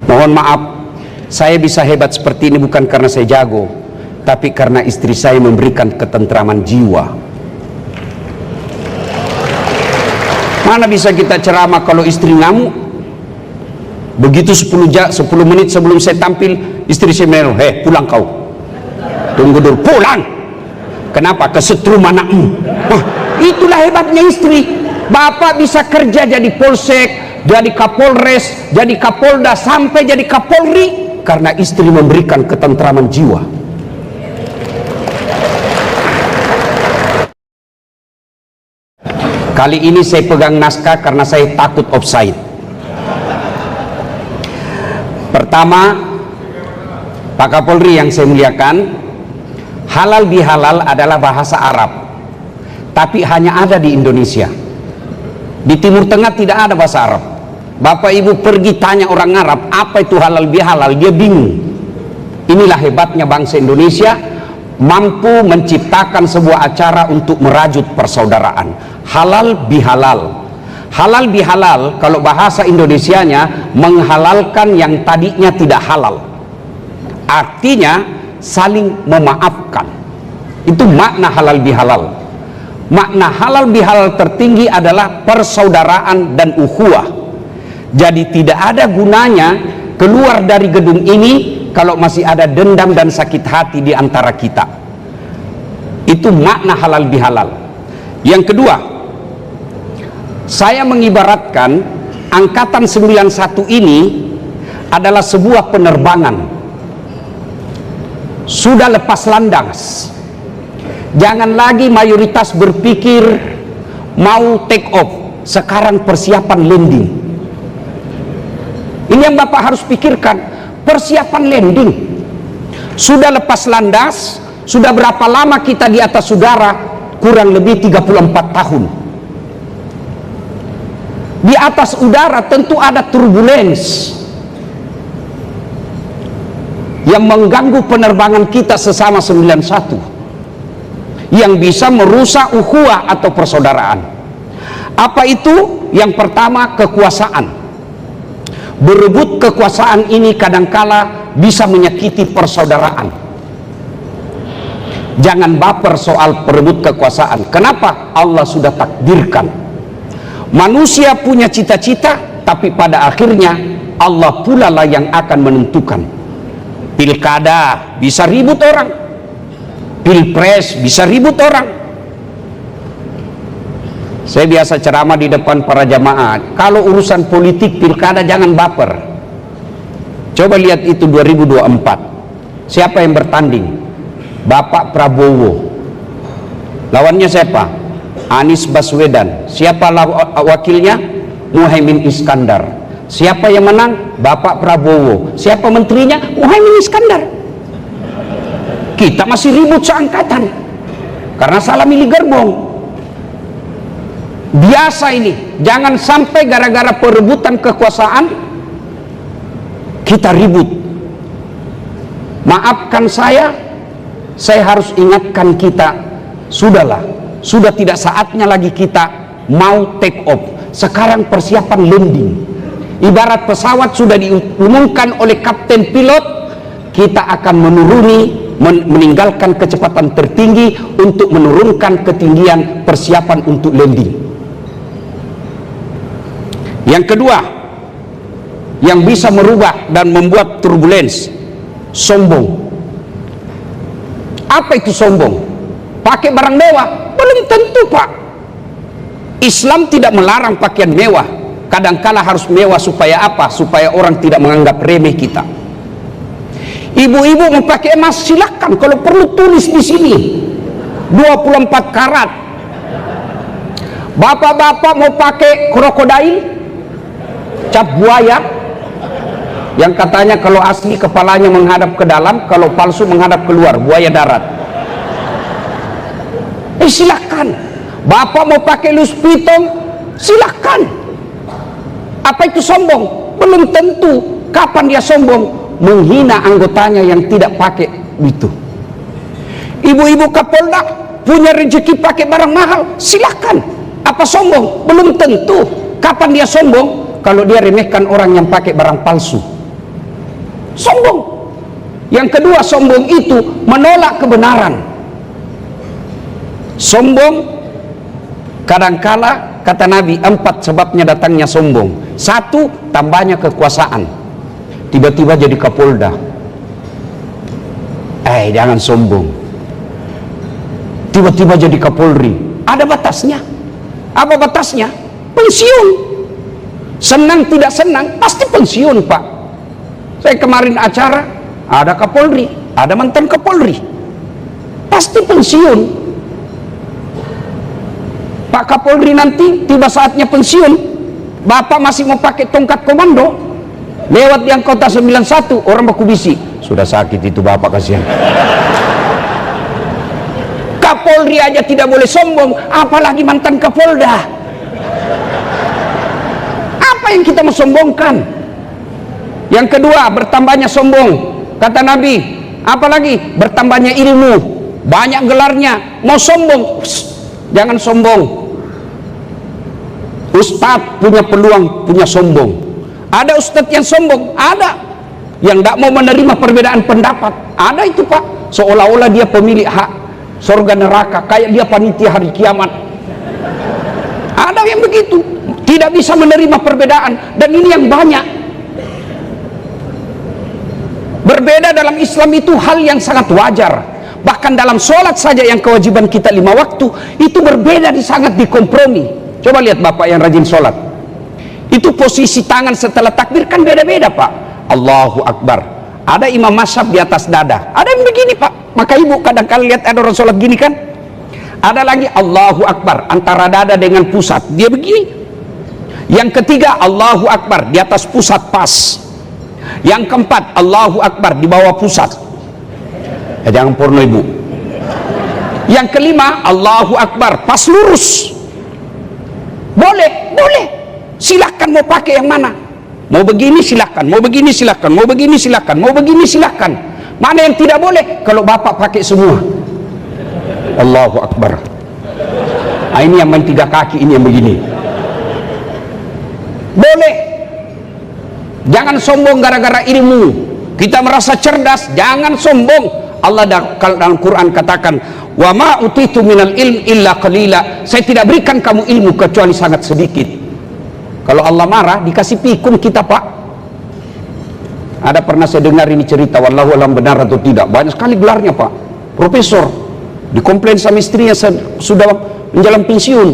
Mohon maaf, saya bisa hebat seperti ini bukan karena saya jago, tapi karena istri saya memberikan ketentraman jiwa. Mana bisa kita ceramah kalau istri ngamuk? Begitu 10 menit sebelum saya tampil, istri saya menyuruh, "Hei, pulang kau. Tunggu dulu, pulang." Kenapa? Kesetruman anakmu. Wah, itulah hebatnya istri. Bapak bisa kerja jadi polsek, jadi kapolres, jadi kapolda, sampai jadi kapolri karena istri memberikan ketentraman jiwa. Kali ini saya pegang naskah karena saya takut offside. Pertama, Pak Kapolri yang saya muliakan, halal bihalal adalah bahasa Arab, tapi hanya ada di Indonesia. Di Timur Tengah tidak ada bahasa Arab. Bapak Ibu pergi tanya orang Arab apa itu halal bihalal, dia bingung. Inilah hebatnya bangsa Indonesia, mampu menciptakan sebuah acara untuk merajut persaudaraan. Halal bihalal. Halal bihalal kalau bahasa Indonesianya menghalalkan yang tadinya tidak halal. Artinya saling memaafkan. Itu makna halal bihalal. Makna halal bihalal tertinggi adalah persaudaraan dan ukhuwah. Jadi tidak ada gunanya keluar dari gedung ini kalau masih ada dendam dan sakit hati di antara kita. Itu makna halal bihalal. Yang kedua, saya mengibaratkan angkatan 91 ini adalah sebuah penerbangan. Sudah lepas landas. Jangan lagi mayoritas berpikir mau take off. Sekarang persiapan landing. Ini yang Bapak harus pikirkan, persiapan landing. Sudah lepas landas, sudah berapa lama kita di atas udara? Kurang lebih 34 tahun. Di atas udara tentu ada turbulence yang mengganggu penerbangan kita sesama 91, yang bisa merusak ukhuwah atau persaudaraan. Apa itu? Yang pertama, kekuasaan. Berebut kekuasaan ini kadangkala bisa menyakiti persaudaraan. Jangan baper soal berebut kekuasaan. Kenapa? Allah sudah takdirkan. Manusia punya cita-cita, tapi pada akhirnya Allah pula lah yang akan menentukan. Pilkada bisa ribut orang, pilpres bisa ribut orang. Saya biasa ceramah di depan para jamaah, kalau urusan politik pilkada jangan baper. Coba lihat itu 2024, siapa yang bertanding? Bapak Prabowo. Lawannya siapa? Anies Baswedan. Siapa wakilnya? Muhaimin Iskandar. Siapa yang menang? Bapak Prabowo. Siapa menterinya? Muhaimin Iskandar. Kita masih ribut seangkatan karena salah milih gerbong. Biasa ini. Jangan sampai gara-gara perebutan kekuasaan kita ribut. Maafkan saya harus ingatkan kita, sudahlah, sudah tidak saatnya lagi kita mau take off. Sekarang persiapan landing. Ibarat pesawat sudah diumumkan oleh kapten pilot, kita akan meninggalkan kecepatan tertinggi untuk menurunkan ketinggian persiapan untuk landing. Yang kedua, yang bisa merubah dan membuat turbulence, sombong. Apa itu sombong? Pakai barang mewah? Belum tentu, Pak. Islam tidak melarang pakaian mewah. Kadangkala harus mewah supaya apa? Supaya orang tidak menganggap remeh kita. Ibu-ibu mau pakai emas silakan, kalau perlu tulis di sini 24 karat. Bapak-bapak mau pakai krokodil, cap buaya, yang katanya kalau asli kepalanya menghadap ke dalam, kalau palsu menghadap keluar, buaya darat. Silakan. Bapak mau pakai lus piton, silakan. Apa itu sombong? Belum tentu. Kapan dia sombong? Menghina anggotanya yang tidak pakai itu. Ibu-ibu Kapolda punya rezeki pakai barang mahal, silakan. Apa sombong? Belum tentu. Kapan dia sombong? Kalau dia remehkan orang yang pakai barang palsu. Sombong. Yang kedua, sombong itu menolak kebenaran. Sombong kadangkala, kata Nabi, 4 sebabnya datangnya sombong. 1, tambahnya kekuasaan. Tiba-tiba jadi Kapolda. Jangan sombong. Tiba-tiba jadi Kapolri. Ada batasnya. Apa batasnya? Pensiun. Senang tidak senang pasti pensiun, Pak. Saya kemarin acara, ada Kapolri, ada mantan Kapolri, pasti pensiun. Pak Kapolri nanti tiba saatnya pensiun, Bapak masih mau pakai tongkat komando, lewat yang kota 91, orang baku bisi, sudah sakit itu Bapak, kasihan. Kapolri aja tidak boleh sombong, apalagi mantan Kapolda. Apa yang kita mau sombongkan? Yang kedua, bertambahnya sombong. Kata Nabi, apalagi bertambahnya ilmu, banyak gelarnya, mau sombong, jangan sombong. Ustadz punya peluang, punya sombong. Ada ustadz yang sombong, ada yang tidak mau menerima perbedaan pendapat, ada itu, Pak. Seolah-olah dia pemilik hak surga neraka, kayak dia panitia hari kiamat. Ada yang begitu, tidak bisa menerima perbedaan, dan ini yang banyak. Berbeda dalam Islam itu hal yang sangat wajar. Bahkan dalam sholat saja yang kewajiban kita 5 waktu, itu berbeda, sangat dikompromi. Coba lihat Bapak yang rajin sholat, itu posisi tangan setelah takbir kan beda-beda, Pak. Allahu Akbar, ada imam mazhab di atas dada, ada yang begini, Pak. Maka ibu kadang-kadang lihat ada orang sholat gini kan. Ada lagi Allahu Akbar antara dada dengan pusat, dia begini. Yang ketiga Allahu Akbar di atas pusat pas. Yang keempat Allahu Akbar di bawah pusat. Jangan porno ibu. Yang kelima Allahu Akbar pas lurus. Boleh, boleh. Silakan mau pakai yang mana. Mau begini silakan, mau begini silakan, mau begini silakan, mau begini silakan. Mana yang tidak boleh? Kalau Bapak pakai semua. Allahu Akbar. Nah, ini yang main 3 kaki, ini yang begini. Boleh. Jangan sombong gara-gara ilmu. Kita merasa cerdas, jangan sombong. Allah dalam Quran katakan, wa ma utitu minal ilm illa qalila. Saya tidak berikan kamu ilmu kecuali sangat sedikit. Kalau Allah marah, dikasih pikun kita, Pak. Ada pernah saya dengar ini cerita, wallahu alam benar atau tidak, banyak sekali gelarnya, Pak. Profesor, dikomplain sama istrinya sudah menjelang pensiun.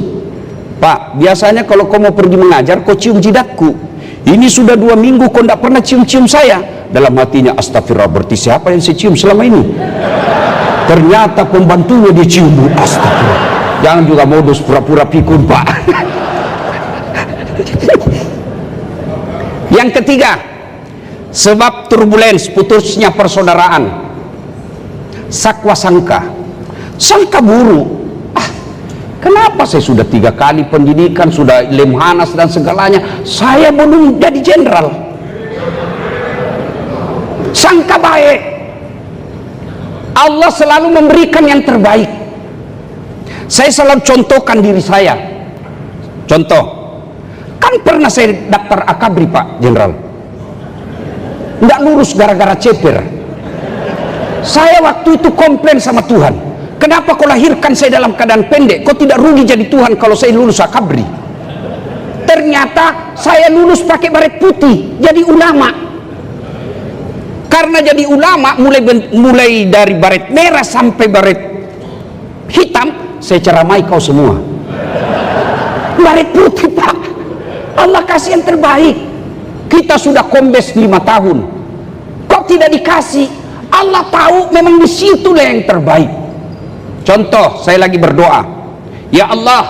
Pak, biasanya kalau kau mau pergi mengajar, kau cium jidatku. Ini sudah 2 minggu kau tidak pernah cium-cium saya. Dalam hatinya, astagfirullah, berarti siapa yang saya cium selama ini? Ternyata pembantunya dia cium. Astagfirullah. Jangan juga modus pura-pura pikun, Pak. Yang ketiga, sebab turbulens, putusnya persaudaraan. Sakwa sangka. Sangka buruk. Kenapa saya sudah 3 kali pendidikan, sudah lemhanas dan segalanya, saya belum jadi jenderal? Sangka baik. Allah selalu memberikan yang terbaik. Saya selalu contohkan diri saya. Contoh, kan pernah saya daftar akabri, Pak Jenderal, nggak lurus gara-gara ceper. Saya waktu itu komplain sama Tuhan, kenapa kau lahirkan saya dalam keadaan pendek? Kau tidak rugi jadi Tuhan kalau saya lulus akabri. Ternyata saya lulus pakai baret putih, jadi ulama. Karena jadi ulama, mulai dari baret merah sampai baret hitam, saya ceramai kau semua. Baret putih, Pak. Allah kasih yang terbaik. Kita sudah kombes 5 tahun, kok tidak dikasih? Allah tahu memang di situlah yang terbaik. Contoh, saya lagi berdoa, ya Allah,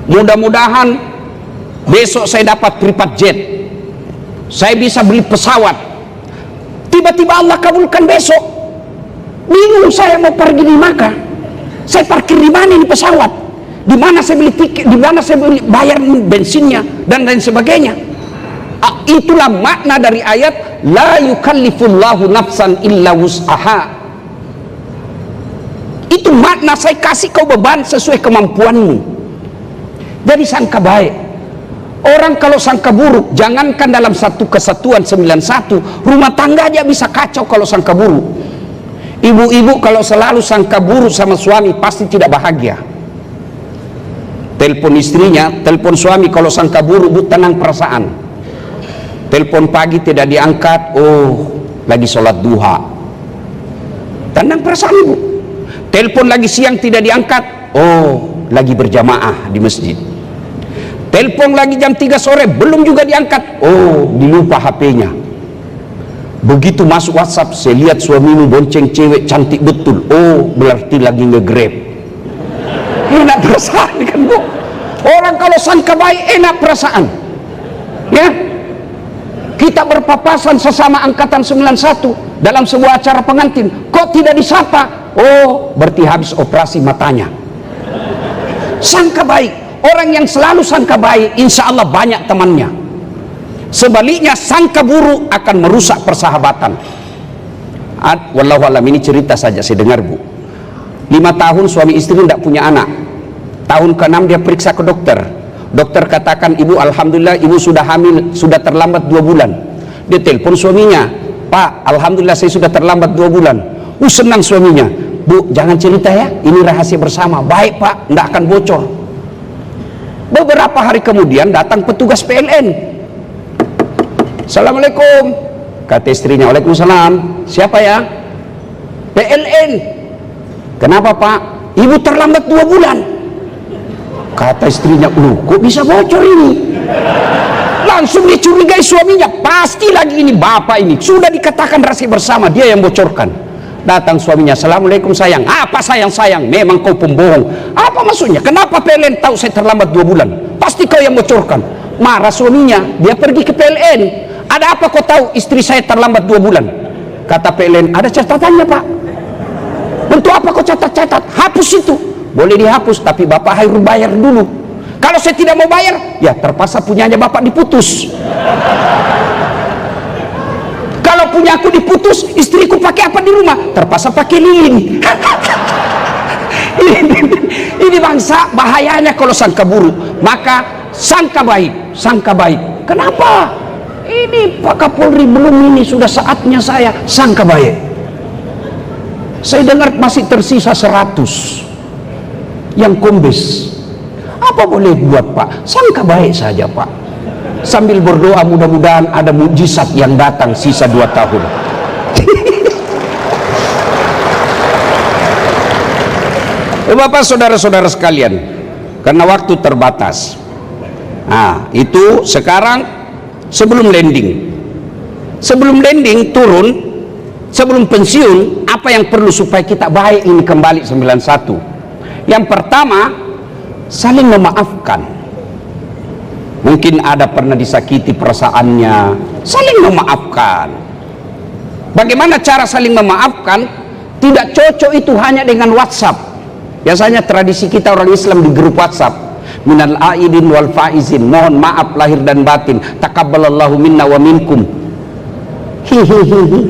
mudah-mudahan besok saya dapat privat jet, saya bisa beli pesawat. Tiba-tiba Allah kabulkan besok. Bingung saya mau pergi di Makkah, saya parkir di mana ini pesawat, di mana saya beli tiket, di mana saya beli bayar bensinnya dan lain sebagainya. Itulah makna dari ayat la yukallifullahu nafsan illa wus'aha. Itu makna, saya kasih kau beban sesuai kemampuanmu. Jadi sangka baik. Orang kalau sangka buruk, jangankan dalam satu kesatuan 91, rumah tangga aja bisa kacau kalau sangka buruk. Ibu-ibu kalau selalu sangka buruk sama suami pasti tidak bahagia. Telepon istrinya, telepon suami kalau sangka buruk, bu, tenang perasaan. Telepon pagi tidak diangkat, oh lagi sholat duha, tenang perasaan ibu. Telepon lagi siang tidak diangkat, oh lagi berjamaah di masjid. Telepon lagi jam 3 sore belum juga diangkat, oh dilupa HP-nya. Begitu masuk WhatsApp, saya lihat suamimu bonceng cewek cantik betul, oh berarti lagi nge-grab. Enak perasaan kan bu. Orang kalau sangka baik enak perasaan, ya. Kita berpapasan sesama angkatan 91 dalam sebuah acara pengantin, kok tidak disapa? Oh berarti habis operasi matanya. Sangka baik. Orang yang selalu sangka baik, insya Allah banyak temannya. Sebaliknya sangka buruk akan merusak persahabatan. Wallahualam, ini cerita saja saya dengar bu. 5 tahun suami istri tidak punya anak. Tahun ke-6 dia periksa ke dokter. Dokter katakan, ibu alhamdulillah ibu sudah hamil, sudah terlambat 2 bulan. Dia telepon suaminya, Pak alhamdulillah saya sudah terlambat 2 bulan. Senang suaminya. Bu jangan cerita ya, ini rahasia bersama. Baik pak, tidak akan bocor. Beberapa hari kemudian datang petugas PLN. Assalamualaikum, kata istrinya. Waalaikumsalam. Siapa ya? PLN. Kenapa pak? Ibu terlambat 2 bulan. Kata istrinya, kok bisa bocor ini? Langsung dicurigai suaminya, pasti lagi ini bapak ini sudah dikatakan rahasia bersama, dia yang bocorkan. Datang suaminya, assalamualaikum sayang. Apa sayang-sayang? Memang kau pembohong. Apa maksudnya? Kenapa PLN tahu saya terlambat 2 bulan? Pasti kau yang bocorkan. Marah suaminya, dia pergi ke PLN. Ada apa kau tahu istri saya terlambat 2 bulan? Kata PLN, ada catatannya pak. Untuk apa kau catat-catat? Hapus itu. Boleh dihapus, tapi bapak harus bayar dulu. Kalau saya tidak mau bayar, ya terpaksa punyanya bapak diputus. Kalau punya aku diputus, istriku pakai apa di rumah? Terpaksa pakai lilin. Ini bangsa bahayanya kalau sangka buruk. Maka sangka baik, sangka baik. Kenapa? Ini Pak Kapolri belum, ini sudah saatnya saya sangka baik. Saya dengar masih tersisa 100 yang kombes. Apa boleh buat pak? Sangka baik saja pak, sambil berdoa mudah-mudahan ada mukjizat yang datang sisa 2 tahun. Bapak saudara-saudara sekalian, karena waktu terbatas, nah itu sekarang sebelum landing turun, sebelum pensiun, apa yang perlu supaya kita baik ini kembali 91? Yang pertama, saling memaafkan. Mungkin ada pernah disakiti perasaannya, saling memaafkan. Bagaimana cara saling memaafkan? Tidak cocok itu hanya dengan WhatsApp. Biasanya tradisi kita orang Islam di grup WhatsApp, minal aidin wal faizin, mohon maaf lahir dan batin, takabbalallahu minna wa minkum. Hihihihi.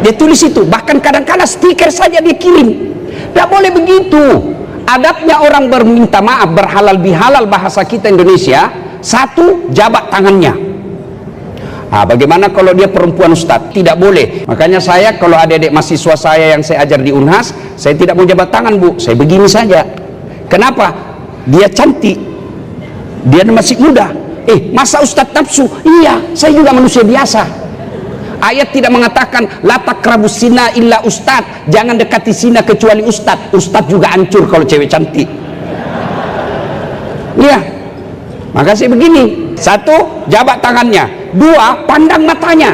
Dia tulis itu, bahkan kadang-kadang stiker saja dikirim. Tidak boleh begitu. Adabnya orang berminta maaf, berhalal bihalal bahasa kita Indonesia, 1, jabat tangannya. Bagaimana kalau dia perempuan ustadz? Tidak boleh. Makanya saya kalau adik-adik mahasiswa saya yang saya ajar di Unhas, saya tidak mau jabat tangan bu, saya begini saja. Kenapa? Dia cantik, dia masih muda. Masa ustadz nafsu? Iya, saya juga manusia biasa. Ayat tidak mengatakan la taqrabus zina illa ustad, jangan dekati zina kecuali ustad. Ustad juga hancur kalau cewek cantik. Iya. Maka saya begini, 1, jabat tangannya, 2, pandang matanya.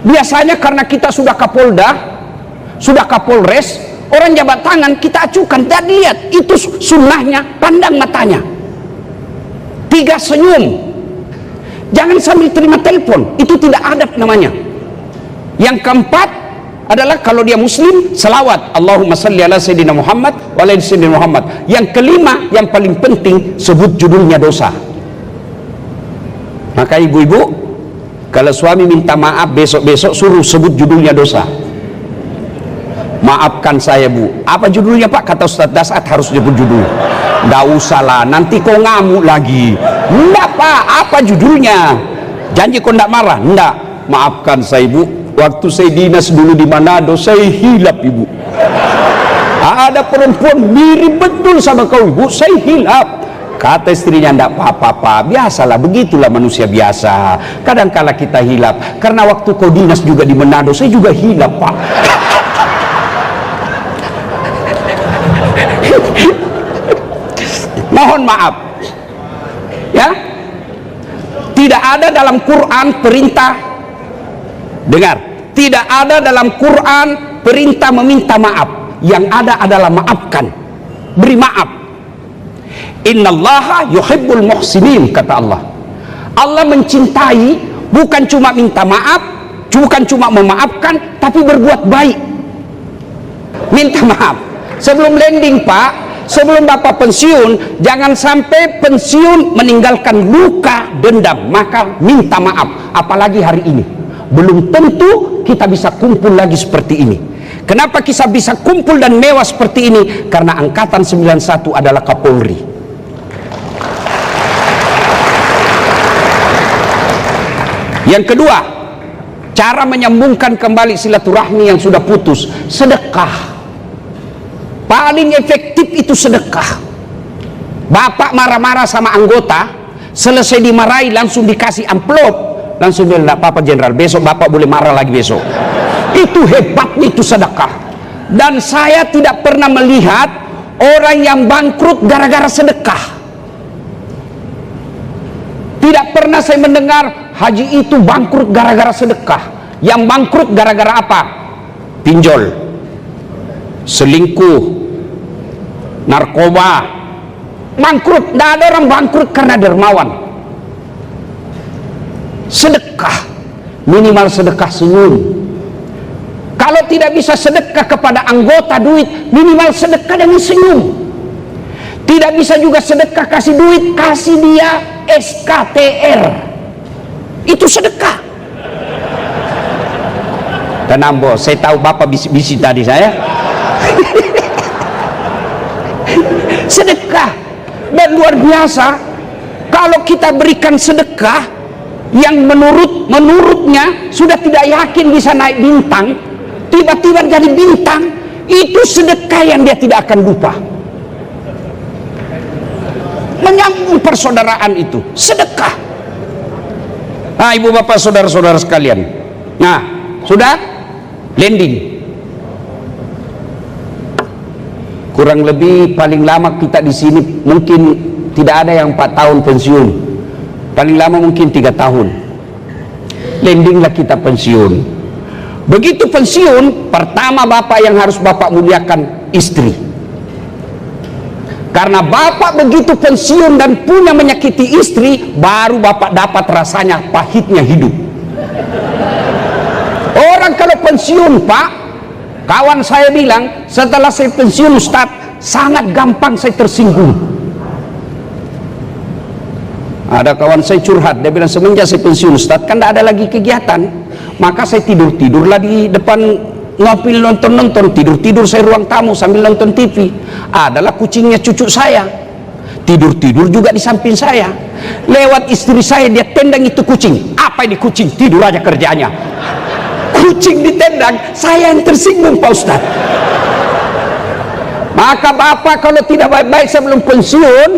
Biasanya karena kita sudah Kapolda, sudah Kapolres, orang jabat tangan kita acukan, dan lihat itu sunnahnya, pandang matanya. 3, senyum. Jangan sambil terima telepon, itu tidak adab namanya. Yang keempat adalah kalau dia muslim, selawat Allahumma salli ala sayyidina Muhammad wa ala sayyidina Muhammad. Yang kelima, yang paling penting, sebut judulnya dosa. Maka ibu-ibu, kalau suami minta maaf besok-besok, suruh sebut judulnya dosa. Maafkan saya bu, apa judulnya pak? Kata Ustaz Dasat harus disebut judul. Nggak usah lah, nanti kau ngamuk lagi. Enggak Pak, apa judulnya? Janji kau enggak marah? Enggak. Maafkan saya Ibu, waktu saya dinas dulu di Manado, saya hilap Ibu. Ada perempuan mirip betul sama kau Ibu, saya hilap. Kata istrinya, enggak apa-apa Pak, biasalah, begitulah manusia biasa. Kadang-kala kita hilap, karena waktu kau dinas juga di Manado, saya juga hilap Pak. Mohon maaf ya, tidak ada dalam Quran perintah, dengar, tidak ada dalam Quran perintah meminta maaf. Yang ada adalah maafkan, beri maaf. Innallaha yuhibbul muhsinin, kata Allah. Allah mencintai bukan cuma minta maaf, bukan cuma memaafkan, tapi berbuat baik. Minta maaf sebelum landing Pak. Sebelum Bapak pensiun, jangan sampai pensiun meninggalkan luka dendam. Maka minta maaf. Apalagi hari ini belum tentu kita bisa kumpul lagi seperti ini. Kenapa kita bisa kumpul dan mewah seperti ini? Karena Angkatan 91 adalah Kapolri. Yang kedua, cara menyambungkan kembali silaturahmi yang sudah putus, sedekah. Paling efektif itu sedekah. Bapak marah-marah sama anggota, selesai dimarahi langsung dikasih amplop, langsung bilang, enggak apa-apa Jenderal, besok Bapak boleh marah lagi besok. Itu hebatnya itu sedekah. Dan saya tidak pernah melihat orang yang bangkrut gara-gara sedekah. Tidak pernah saya mendengar haji itu bangkrut gara-gara sedekah. Yang bangkrut gara-gara apa? Pinjol, selingkuh, narkoba, bangkrut. Tidak ada orang bangkrut karena dermawan. Sedekah, minimal sedekah senyum. Kalau tidak bisa sedekah kepada anggota duit, minimal sedekah dengan senyum. Tidak bisa juga sedekah kasih duit, kasih dia SKTR. Itu sedekah. Tenang bos, saya tahu Bapak bisik-bisik tadi saya. Sedekah. Dan luar biasa, kalau kita berikan sedekah yang menurutnya sudah tidak yakin bisa naik bintang, tiba-tiba jadi bintang, itu sedekah yang dia tidak akan lupa. Menyambung persaudaraan itu sedekah. Nah ibu bapak saudara-saudara sekalian, nah sudah landing. Kurang lebih paling lama kita di sini mungkin tidak ada yang 4 tahun pensiun, paling lama mungkin 3 tahun. Landinglah kita pensiun. Begitu pensiun, pertama bapak yang harus bapak muliakan istri. Karena bapak begitu pensiun dan punya menyakiti istri, baru bapak dapat rasanya pahitnya hidup. Orang kalau pensiun Pak, kawan saya bilang, setelah saya pensiun Ustaz, sangat gampang saya tersinggung. Ada kawan saya curhat, dia bilang semenjak saya pensiun Ustaz, kan tidak ada lagi kegiatan, maka saya tidurlah di depan ngopi, nonton, tidur saya ruang tamu sambil nonton TV. Adalah kucingnya cucu saya, tidur juga di samping saya. Lewat istri saya, dia tendang itu kucing. Apa ini kucing? Tidur aja kerjanya. Kucing ditendang, saya yang tersinggung Pak Ustaz. Maka bapak kalau tidak baik-baik sebelum pensiun,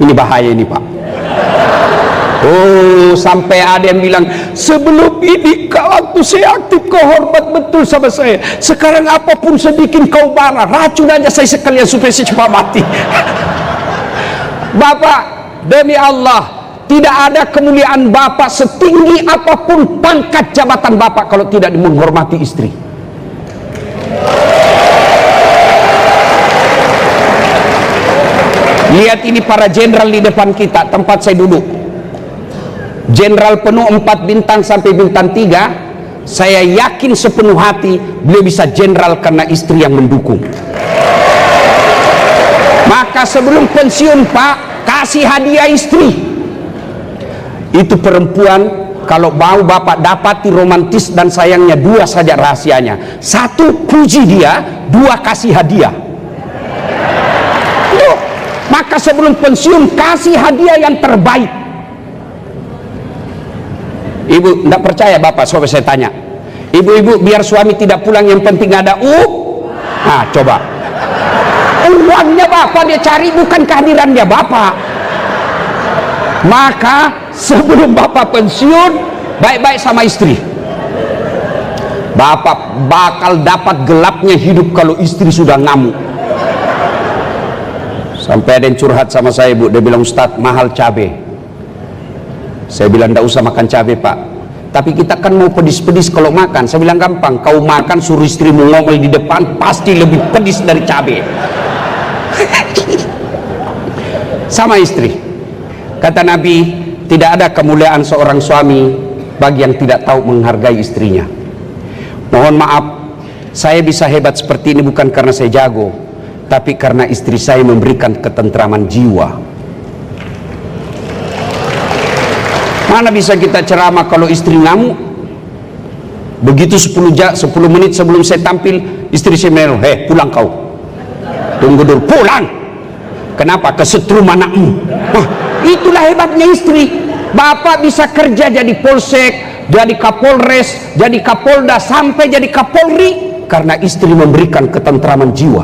ini bahaya ini Pak. Oh, sampai ada yang bilang, sebelum ini waktu saya aktif kau hormat betul sama saya, sekarang apapun sedikit kau marah, racun aja saya sekalian supaya saya cepat mati. Bapak, demi Allah, tidak ada kemuliaan bapak setinggi apapun pangkat jabatan bapak kalau tidak menghormati istri. Lihat ini para jenderal di depan kita, tempat saya duduk. Jenderal penuh 4 bintang sampai bintang 3, saya yakin sepenuh hati beliau bisa jenderal karena istri yang mendukung. Maka sebelum pensiun Pak, kasih hadiah istri. Itu perempuan kalau mau bapak dapati romantis dan sayangnya 2 saja rahasianya. 1, puji dia, 2, kasih hadiah. Loh, maka Maka sebelum pensiun kasih hadiah yang terbaik. Ibu tidak percaya bapak, coba saya tanya. Ibu-ibu biar suami tidak pulang yang penting ada Nah coba, uangnya bapak dia cari, bukan kehadirannya bapak. Maka sebelum bapak pensiun baik-baik sama istri. Bapak bakal dapat gelapnya hidup kalau istri sudah ngamuk. Sampai ada yang curhat sama saya, Bu, dia bilang, Ustadz mahal cabai. Saya bilang tidak usah makan cabai pak, tapi kita kan mau pedis-pedis kalau makan. Saya bilang gampang, kau makan suruh istrimu ngomel di depan, pasti lebih pedis dari cabai. Sama istri, kata Nabi, tidak ada kemuliaan seorang suami bagi yang tidak tahu menghargai istrinya. Mohon maaf, saya bisa hebat seperti ini bukan karena saya jago, tapi karena istri saya memberikan ketentraman jiwa. Mana bisa kita ceramah kalau istri ngamuk? Begitu 10 menit sebelum saya tampil, istri saya bilang, pulang kau. Tunggu dulu, pulang. Kenapa? Kesetrum anakmu. Wah, itulah hebatnya istri. Bapak bisa kerja jadi polsek, jadi kapolres, jadi kapolda, sampai jadi kapolri, karena istri memberikan ketentraman jiwa.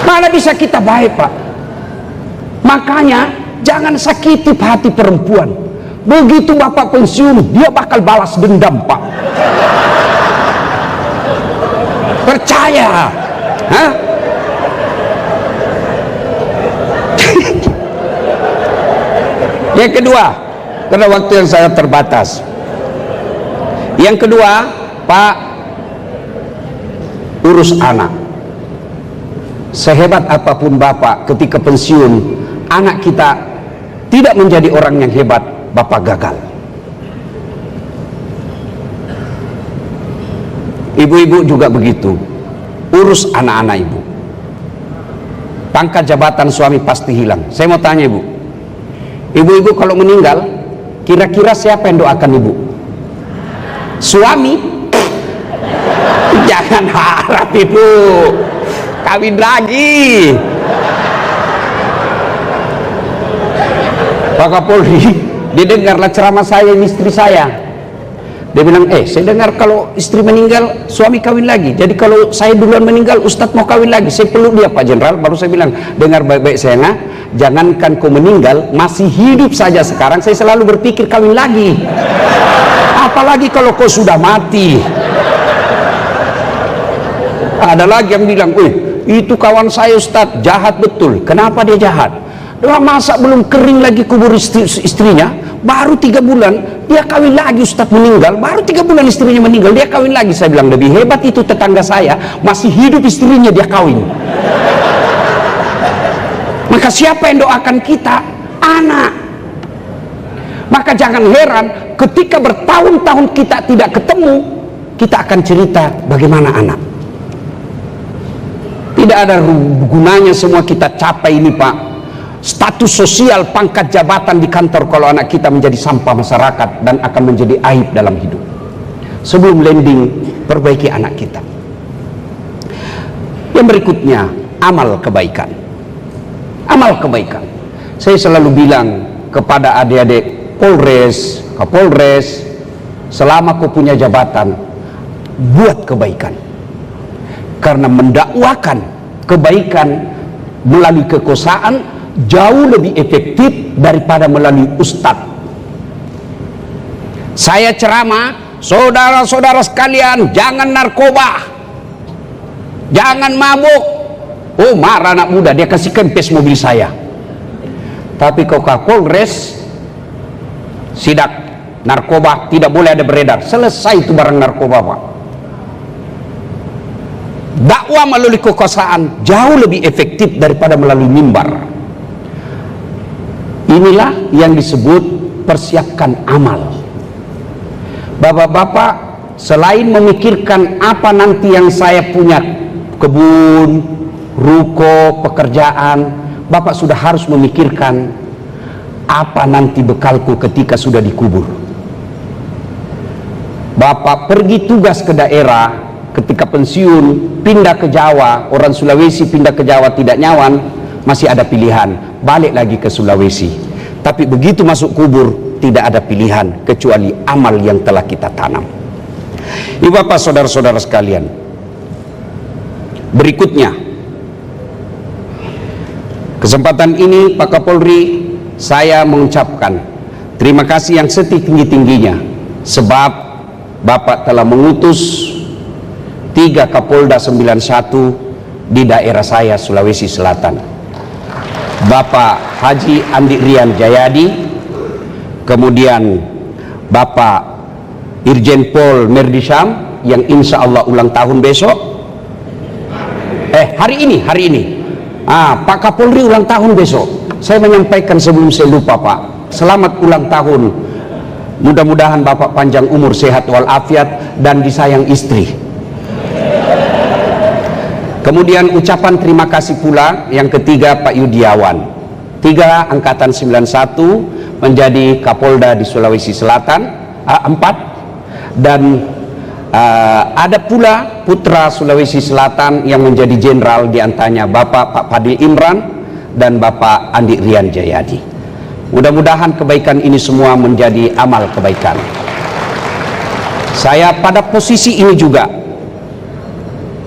Mana bisa kita baik pak? Makanya jangan sakiti hati perempuan. Begitu bapak pensiun, dia bakal balas dendam pak. Percaya. Hah? Yang kedua, karena waktu yang sangat terbatas. Yang kedua, pak, urus anak. Sehebat apapun bapak, ketika pensiun, anak kita tidak menjadi orang yang hebat, bapak gagal. Ibu-ibu juga begitu, urus anak-anak ibu. Pangkat jabatan suami pasti hilang. Saya mau tanya ibu, ibu-ibu kalau meninggal, kira-kira siapa yang doakan ibu? Suami? Jangan harap ibu kawin lagi. Pak Kapolri, didengarlah ceramah saya ini istri saya. Dia bilang, saya dengar kalau istri meninggal suami kawin lagi, jadi kalau saya duluan meninggal Ustadz mau kawin lagi. Saya peluk dia Pak Jenderal, baru saya bilang, dengar baik-baik saya, jangankan kau meninggal, masih hidup saja sekarang saya selalu berpikir kawin lagi, apalagi kalau kau sudah mati. Ada lagi yang bilang, itu kawan saya Ustadz jahat betul. Kenapa dia jahat? Masa belum kering lagi kubur istrinya, baru 3 bulan dia kawin lagi. Ustadz meninggal, baru 3 bulan istrinya meninggal, dia kawin lagi. Saya bilang, lebih hebat itu tetangga saya, masih hidup istrinya dia kawin. Maka siapa yang doakan kita? Anak. Maka jangan heran ketika bertahun-tahun kita tidak ketemu, kita akan cerita bagaimana anak. Tidak ada gunanya semua kita capai ini pak, status sosial, pangkat jabatan di kantor, kalau anak kita menjadi sampah masyarakat dan akan menjadi aib dalam hidup. Sebelum landing, perbaiki anak kita. Yang berikutnya, amal kebaikan. Amal kebaikan. Saya selalu bilang kepada adik-adik Polres, Kapolres, selama kau punya jabatan, buat kebaikan. Karena mendakwakan kebaikan melalui kekuasaan jauh lebih efektif daripada melalui ustadz. Saya ceramah, saudara-saudara sekalian, jangan narkoba, jangan mabuk. Oh, marah anak muda, dia kasih kempes mobil saya. Tapi kau Kapolres, sidak narkoba tidak boleh ada beredar, selesai itu barang narkoba pak. Dakwah melalui kekuasaan jauh lebih efektif daripada melalui mimbar. Inilah yang disebut persiapkan amal. Bapak-bapak, selain memikirkan apa nanti yang saya punya, kebun, ruko, pekerjaan, bapak sudah harus memikirkan apa nanti bekalku ketika sudah dikubur. Bapak pergi tugas ke daerah, ketika pensiun pindah ke Jawa, orang Sulawesi pindah ke Jawa tidak nyaman, masih ada pilihan balik lagi ke Sulawesi. Tapi begitu masuk kubur tidak ada pilihan kecuali amal yang telah kita tanam. Ibu bapak saudara-saudara sekalian, berikutnya kesempatan ini Pak Kapolri, saya mengucapkan terima kasih yang setinggi-tingginya sebab Bapak telah mengutus 3 Kapolda 91 di daerah saya Sulawesi Selatan. Bapak Haji Andi Rian Jayadi, kemudian Bapak Irjen Pol Merdisham yang insya Allah ulang tahun besok, hari ini Pak Kapolri ulang tahun besok. Saya menyampaikan sebelum saya lupa Pak, selamat ulang tahun, mudah-mudahan Bapak panjang umur, sehat walafiat dan disayang istri. Kemudian ucapan terima kasih pula yang ketiga Pak Yudiawan, 3 Angkatan 91 menjadi Kapolda di Sulawesi Selatan, 4, dan ada pula putra Sulawesi Selatan yang menjadi jenderal, diantaranya Bapak Pak Fadil Imran dan Bapak Andi Rian Jayadi. Mudah-mudahan kebaikan ini semua menjadi amal kebaikan. Saya pada posisi ini juga,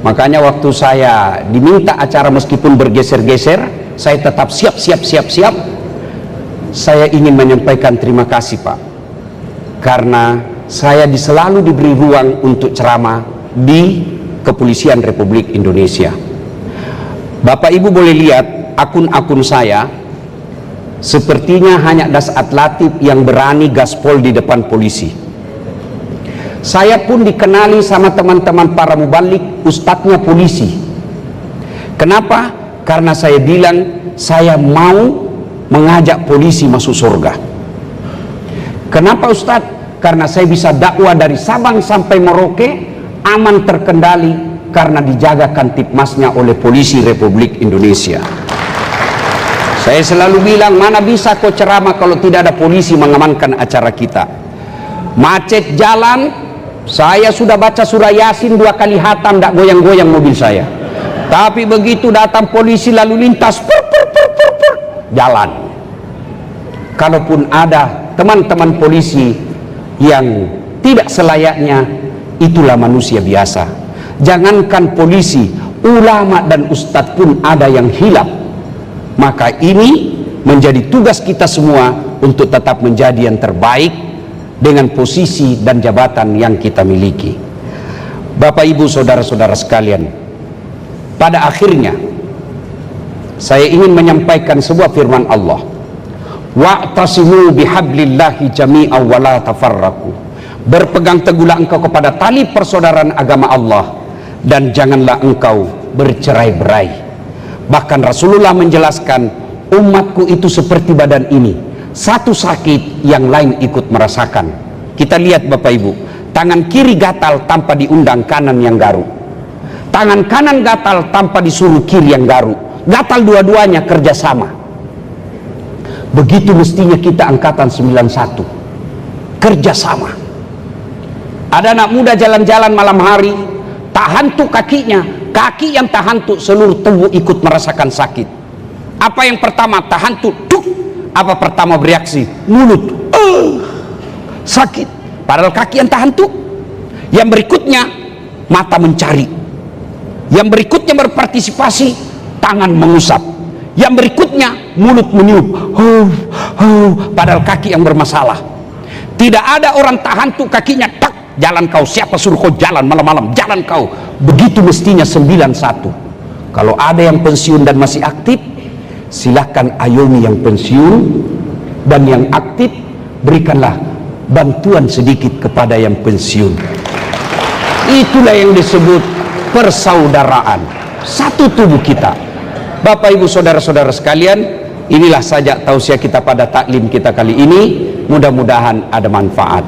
makanya waktu saya diminta acara meskipun bergeser-geser, saya tetap siap. Saya ingin menyampaikan terima kasih Pak, karena saya selalu diberi ruang untuk ceramah di Kepolisian Republik Indonesia. Bapak Ibu boleh lihat akun-akun saya, sepertinya hanya Dasat Latif yang berani gaspol di depan polisi. Saya pun dikenali sama teman-teman para mubalik, ustadznya polisi. Kenapa? Karena saya bilang saya mau mengajak polisi masuk surga. Kenapa Ustadz? Karena saya bisa dakwah dari Sabang sampai Merauke aman terkendali karena dijaga Kamtipmasnya oleh polisi Republik Indonesia. Saya selalu bilang, mana bisa kau ceramah kalau tidak ada polisi mengamankan acara kita. Macet jalan, saya sudah baca surah Yasin 2 kali hatam, tidak goyang-goyang mobil saya. Tapi begitu datang polisi lalu lintas, jalan. Kalaupun ada teman-teman polisi yang tidak selayaknya, itulah manusia biasa. Jangankan polisi, ulama dan ustadz pun ada yang hilaf. Maka ini menjadi tugas kita semua untuk tetap menjadi yang terbaik dengan posisi dan jabatan yang kita miliki. Bapak Ibu saudara-saudara sekalian, pada akhirnya saya ingin menyampaikan sebuah firman Allah, wa'tasimu bihablillahi jami'an wa la tafarraqu. Berpegang teguhlah engkau kepada tali persaudaraan agama Allah dan janganlah engkau bercerai-berai. Bahkan Rasulullah menjelaskan, umatku itu seperti badan ini, satu sakit yang lain ikut merasakan. Kita lihat Bapak Ibu, tangan kiri gatal tanpa diundang kanan yang garuk, tangan kanan gatal tanpa disuruh kiri yang garuk, gatal dua-duanya kerjasama. Begitu mestinya kita angkatan 91, kerjasama. Ada anak muda jalan-jalan malam hari, tak hantu kakinya, kaki yang tak hantu, seluruh tubuh ikut merasakan sakit. Apa yang pertama? Tak hantu, duk. Apa pertama bereaksi? Mulut, sakit. Padahal kaki yang tak hantu. Yang berikutnya mata mencari. Yang berikutnya berpartisipasi, tangan mengusap. Yang berikutnya mulut meniup, padahal kaki yang bermasalah. Tidak ada orang tak hantu kakinya, tak, jalan kau, siapa suruh kau jalan malam-malam, jalan kau. Begitu mestinya 91. Kalau ada yang pensiun dan masih aktif, silahkan ayomi yang pensiun, dan yang aktif berikanlah bantuan sedikit kepada yang pensiun. Itulah yang disebut persaudaraan, satu tubuh kita. Bapak Ibu saudara-saudara sekalian, inilah saja tausiah kita pada taklim kita kali ini. Mudah-mudahan ada manfaat.